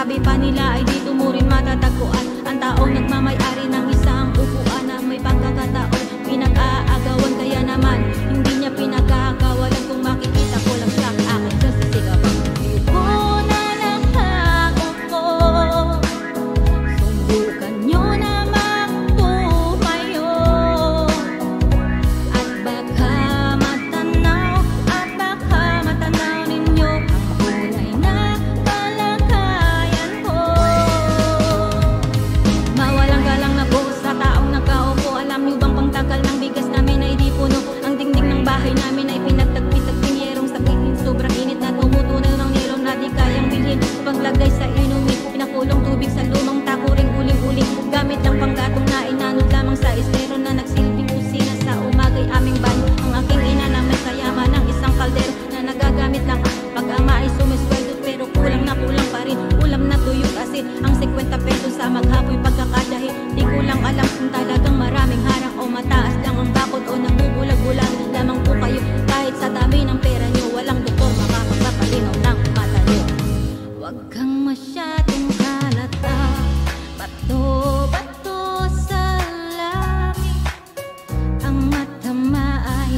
sabi pa nila ay dito mo rin matatagpuan ang taong nagmamay-ari ng isang upuan na may pagkakataon pinag-aagawan. Kaya naman hindi niya pinagkakawalan kung makikita ko lang siya aking sasisigaw. Ayoko na lang ako, subukan nyo namang tumayo at baka matanaw ninyo ang kulay na kalagayan ko. Mawalang galang na po sa taong nakaupo. Alam nyo bang pangtagal ng bigas namin ay di puno? Ang dingding ng bahay namin ay pinagtagpi-tagping yerong sakit. Sobrang init na tumutunaw ng nilong na di kayang bilhin. Paglagay sa inumin, pinakulong tubig sa lumang takuring uling-uling. Gamit lang panggatong na inanod lamang sa estero na nagsilbing kusina sa umagay aming banyo. Ang aking ina na may kayaman ng isang kaldero na nagagamit lang pag ama ay sumisweldo. Pero kulang na kulang pa rin, ulam na tuyo kasi ang 50 pesos sa maghapoy pagkakadahi. Di ko lang alam kung talagang maraming harang o mataas lang ang bakod o nabubulag-bulag lamang po kayo. Kahit sa dami ng pera nyo, walang doktor makapagpapalinaw ng mata nyo. Huwag kang masyadong halata, bato-bato sa langit. Ang mata ay